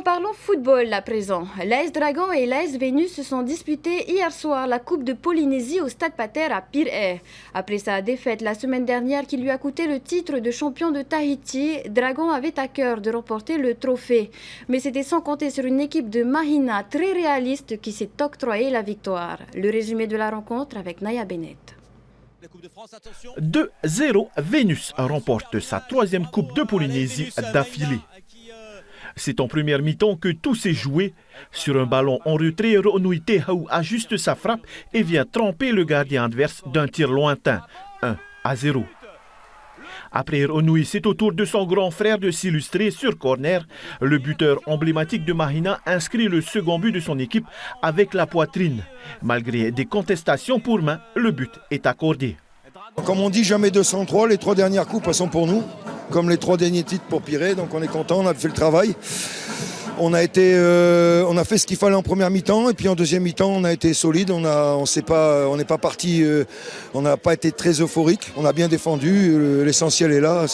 Parlons football à présent. L'AS Dragon et l'AS Vénus se sont disputés hier soir la Coupe de Polynésie au Stade Pater à Pirée. Après sa défaite la semaine dernière qui lui a coûté le titre de champion de Tahiti, Dragon avait à cœur de remporter le trophée. Mais c'était sans compter sur une équipe de Mahina très réaliste qui s'est octroyé la victoire. Le résumé de la rencontre avec Naya Bennett. 2-0, Vénus remporte sa troisième Coupe de Polynésie d'affilée. C'est en première mi-temps que tout s'est joué. Sur un ballon en retrait, Ronui Tehaou ajuste sa frappe et vient tremper le gardien adverse d'un tir lointain, 1-0. Après Ronui, c'est au tour de son grand frère de s'illustrer sur corner. Le buteur emblématique de Mahina inscrit le second but de son équipe avec la poitrine. Malgré des contestations pour main, le but est accordé. Comme on dit, jamais 203, les 3 dernières coupes sont pour nous, comme les 3 derniers titres pour Pirée, donc on est content, on a fait le travail. On a fait ce qu'il fallait en première mi-temps et puis en deuxième mi-temps on a été solide, on n'est pas parti, on n'a pas été très euphorique, on a bien défendu, l'essentiel est là,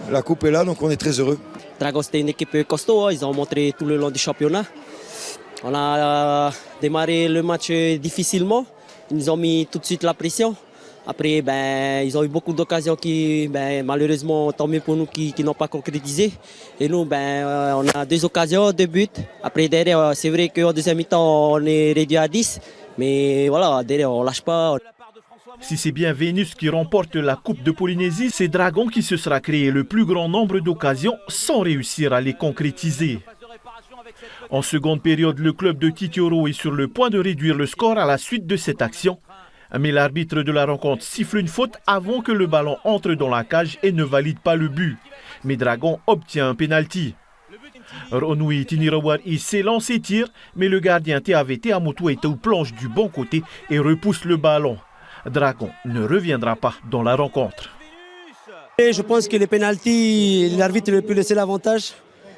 la coupe est là, donc on est très heureux. Dragon c'était une équipe costaud, ils ont montré tout le long du championnat. On a démarré le match difficilement, ils nous ont mis tout de suite la pression. Après, ils ont eu beaucoup d'occasions qui, malheureusement, tant mieux pour nous, qui n'ont pas concrétisé. Et nous, on a 2 occasions, 2 buts. Après, derrière, c'est vrai qu'en deuxième mi-temps, on est réduit à 10. Mais voilà, derrière, on ne lâche pas. Si c'est bien Vénus qui remporte la Coupe de Polynésie, c'est Dragon qui se sera créé le plus grand nombre d'occasions sans réussir à les concrétiser. En seconde période, le club de Titioro est sur le point de réduire le score à la suite de cette action. Mais l'arbitre de la rencontre siffle une faute avant que le ballon entre dans la cage et ne valide pas le but. Mais Dragon obtient un pénalty. Ronui Tinirawari s'élance et tire, mais le gardien TAVT Amotou Etou plonge du bon côté et repousse le ballon. Dragon ne reviendra pas dans la rencontre. Et je pense que les pénaltys, l'arbitre a pu laisser l'avantage.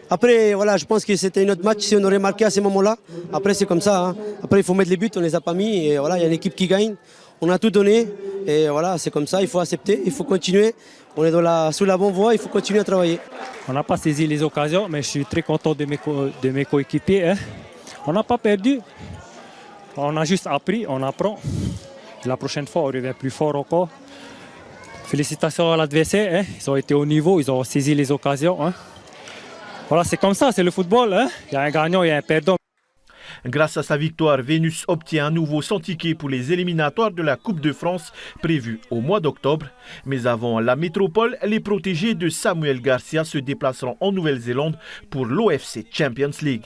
Après, voilà, je pense que c'était un autre match si on aurait marqué à ce moment-là. Après, c'est comme ça. Hein. Après, il faut mettre les buts, on ne les a pas mis. Et voilà, il y a une équipe qui gagne. On a tout donné. Et voilà, c'est comme ça, il faut accepter, il faut continuer. On est sous la bonne voie, il faut continuer à travailler. On n'a pas saisi les occasions, mais je suis très content de mes coéquipiers. Hein. On n'a pas perdu. On a juste appris, on apprend. Et la prochaine fois, on revient plus fort encore. Félicitations à l'adversaire. Hein. Ils ont été au niveau, ils ont saisi les occasions. Hein. Voilà, c'est comme ça, c'est le football. Hein. Il y a un gagnant, il y a un perdant. Grâce à sa victoire, Vénus obtient à nouveau son ticket pour les éliminatoires de la Coupe de France prévus au mois d'octobre. Mais avant la métropole, les protégés de Samuel Garcia se déplaceront en Nouvelle-Zélande pour l'OFC Champions League.